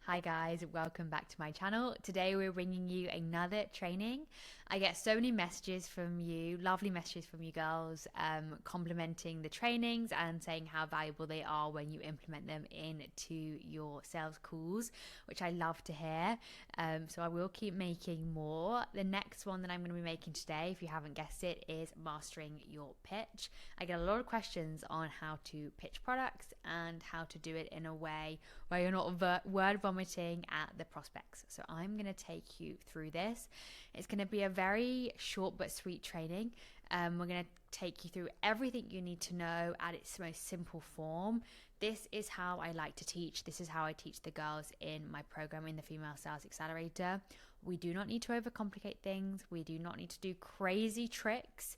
Hi guys, welcome back to my channel. Today we're bringing you another training. I get so many messages from you, lovely messages from you girls, complimenting the trainings and saying how valuable they are when you implement them into your sales calls, which I love to hear. So I will keep making more. The next one that I'm going to be making today, if you haven't guessed it, is mastering your pitch. I get a lot of questions on how to pitch products and how to do it in a way where you're not word vomiting at the prospects. So I'm going to take you through this. It's going to be a very short but sweet training. We're going to take you through everything you need to know at its most simple form. This is how I like to teach. This is how I teach the girls in my program in the Female Sales Accelerator. We do not need to overcomplicate things. We do not need to do crazy tricks.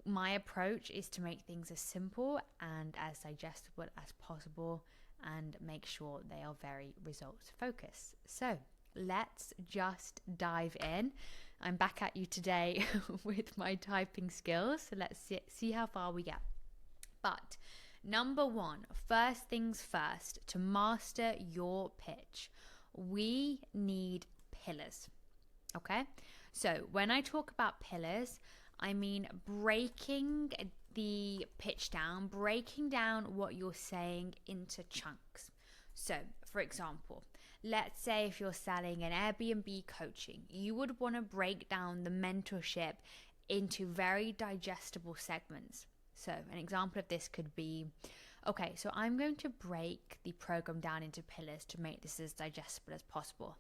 My approach is to make things as simple and as digestible as possible and make sure they are very results focused. So let's just dive in. I'm back at you today with my typing skills. So let's see how far we get. But number one, first things first, to master your pitch, we need pillars. Okay? So when I talk about pillars, I mean breaking the pitch down, breaking down what you're saying into chunks. So, for example, let's say if you're selling an Airbnb coaching, you would want to break down the mentorship into very digestible segments. So, an example of this could be, okay, so I'm going to break the program down into pillars to make this as digestible as possible.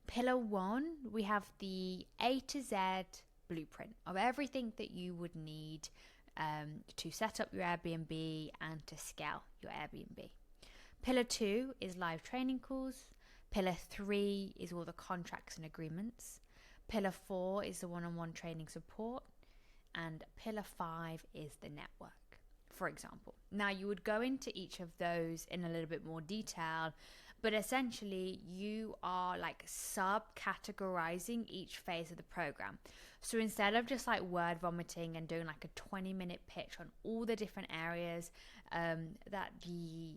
Pillar one, we have the A to Z blueprint of everything that you would need to set up your Airbnb and to scale your Airbnb. Pillar two is live training calls. Pillar three is all the contracts and agreements. Pillar four is the one-on-one training support. And pillar five is the network, for example. Now, you would go into each of those in a little bit more detail, but essentially you are like sub-categorizing each phase of the program. So instead of just like word vomiting and doing like a 20-minute pitch on all the different areas that the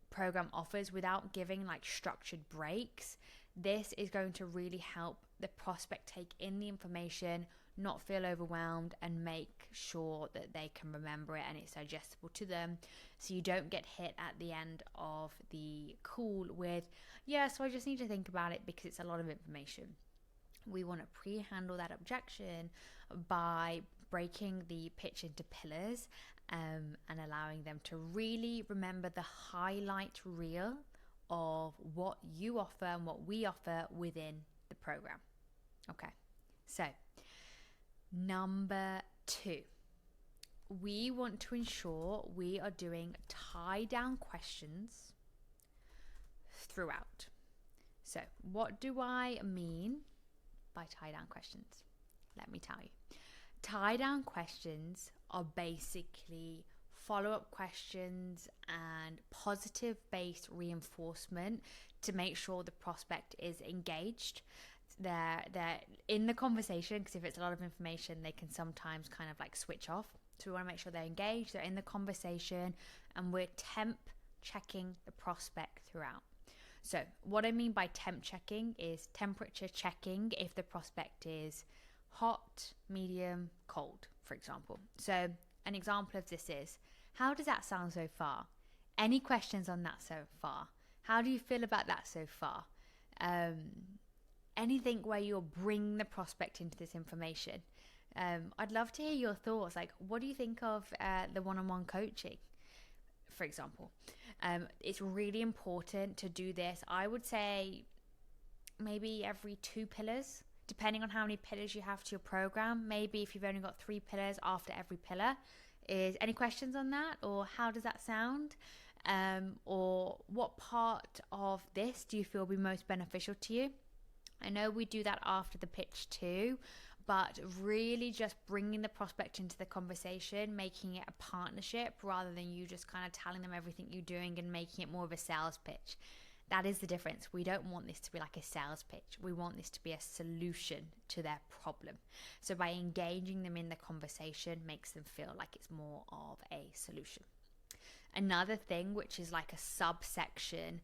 program offers without giving like structured breaks, this is going to really help the prospect take in the information, not feel overwhelmed, and make sure that they can remember it and it's digestible to them, so you don't get hit at the end of the call with, yeah, so I just need to think about it because it's a lot of information. We want to pre-handle that objection by breaking the pitch into pillars and allowing them to really remember the highlight reel of what you offer and what we offer within the program. Okay, so number two, we want to ensure we are doing tie down questions throughout. So what do I mean by tie down questions? Let me tell you. Tie down questions are basically follow-up questions and positive-based reinforcement to make sure the prospect is engaged. They're in the conversation, because if it's a lot of information, they can sometimes kind of like switch off. So we want to make sure they're engaged, they're in the conversation, and we're temp checking the prospect throughout. So what I mean by temp checking is temperature checking if the prospect is hot, medium, cold, for example. So an example of this is, how does that sound so far? Any questions on that so far? How do you feel about that so far? Anything where you're bringing the prospect into this information. I'd love to hear your thoughts. Like, what do you think of the one-on-one coaching, for example? It's really important to do this. I would say maybe every 2 pillars, depending on how many pillars you have to your program. Maybe if you've only got 3 pillars, after every pillar is, any questions on that, or how does that sound? Or what part of this do you feel will be most beneficial to you? I know we do that after the pitch too, but really just bringing the prospect into the conversation, making it a partnership rather than you just kind of telling them everything you're doing and making it more of a sales pitch. That is the difference. We don't want this to be like a sales pitch. We want this to be a solution to their problem. So by engaging them in the conversation makes them feel like it's more of a solution. Another thing, which is like a subsection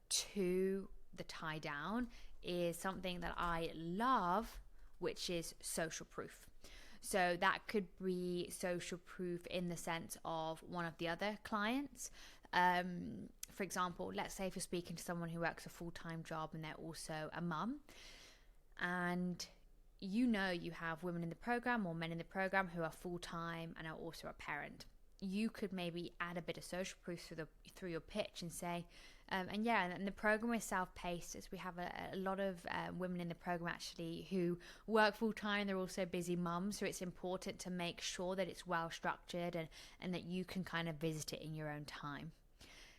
to the tie down is something that I love, which is social proof. So that could be social proof in the sense of one of the other clients. For example, let's say if you're speaking to someone who works a full-time job and they're also a mum, and you have women in the program or men in the program who are full-time and are also a parent. You could maybe add a bit of social proof through your pitch and say, and the program is self-paced, as we have a lot of women in the program actually who work full-time. They're also busy mums, so it's important to make sure that it's well structured and that you can kind of visit it in your own time.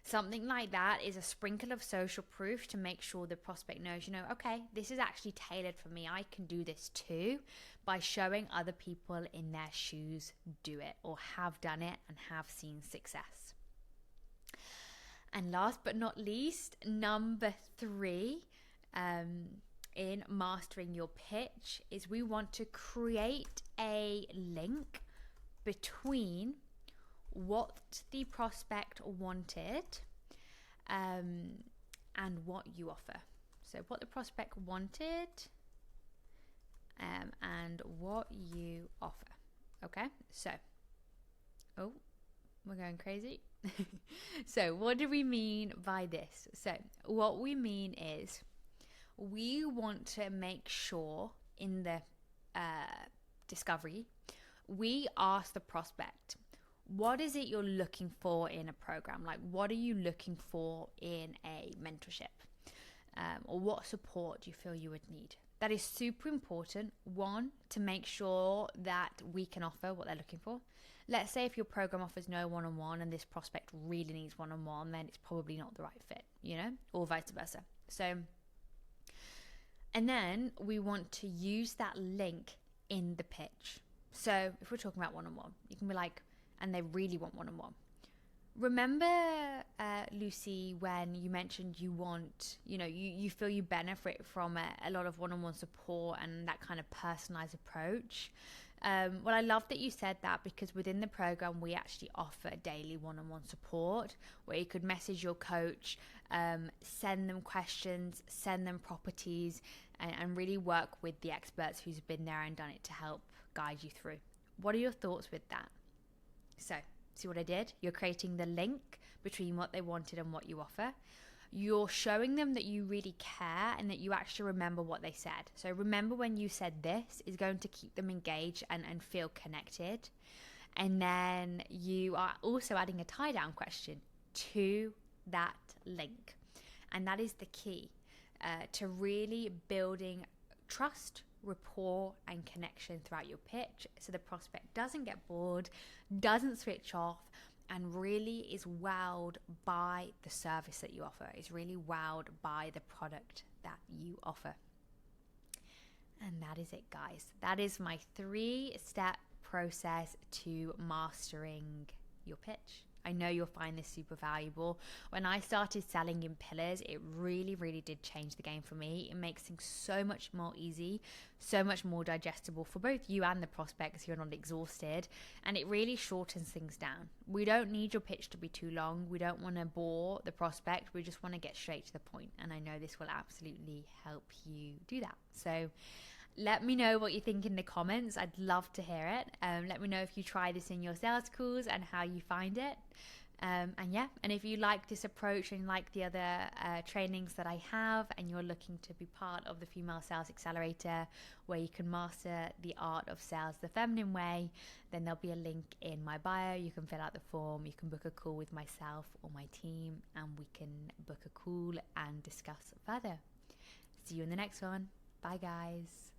Something like that is a sprinkle of social proof to make sure the prospect knows, okay, this is actually tailored for me. I can do this too, by showing other people in their shoes do it or have done it and have seen success. And last but not least, number 3 in mastering your pitch is we want to create a link between what the prospect wanted and what you offer. So what the prospect wanted and what you offer. Okay, so we're going crazy. So what do we mean by this? So what we mean is we want to make sure in the discovery we ask the prospect, what is it you're looking for in a program? Like, what are you looking for in a mentorship? Or what support do you feel you would need? That is super important. One, to make sure that we can offer what they're looking for. Let's say if your program offers no one-on-one and this prospect really needs one-on-one, then it's probably not the right fit, or vice versa. So, and then we want to use that link in the pitch. So if we're talking about one-on-one, you can be like, and they really want one-on-one. Remember, Lucy, when you mentioned you want, you feel you benefit from a lot of one-on-one support and that kind of personalized approach. Well, I love that you said that, because within the program, we actually offer daily one-on-one support where you could message your coach, send them questions, send them properties, and really work with the experts who's been there and done it to help guide you through. What are your thoughts with that? So, see what I did? You're creating the link between what they wanted and what you offer. You're showing them that you really care and that you actually remember what they said. So remember when you said this is going to keep them engaged and feel connected. And then you are also adding a tie down question to that link. And that is the key to really building trust, rapport and connection throughout your pitch, so the prospect doesn't get bored, doesn't switch off, and really is wowed by the service that you offer, is really wowed by the product that you offer. And that is it, guys. That is my 3-step process to mastering your pitch. I know you'll find this super valuable. When I started selling in pillars, it really, really did change the game for me. It makes things so much more easy, so much more digestible for both you and the prospects who are not exhausted. And it really shortens things down. We don't need your pitch to be too long. We don't want to bore the prospect. We just want to get straight to the point. And I know this will absolutely help you do that. So let me know what you think in the comments. I'd love to hear it. Let me know if you try this in your sales calls and how you find it. And if you like this approach and like the other trainings that I have, and you're looking to be part of the Female Sales Accelerator, where you can master the art of sales the feminine way, then there'll be a link in my bio. You can fill out the form, you can book a call with myself or my team, and we can book a call and discuss further. See you in the next one. Bye, guys.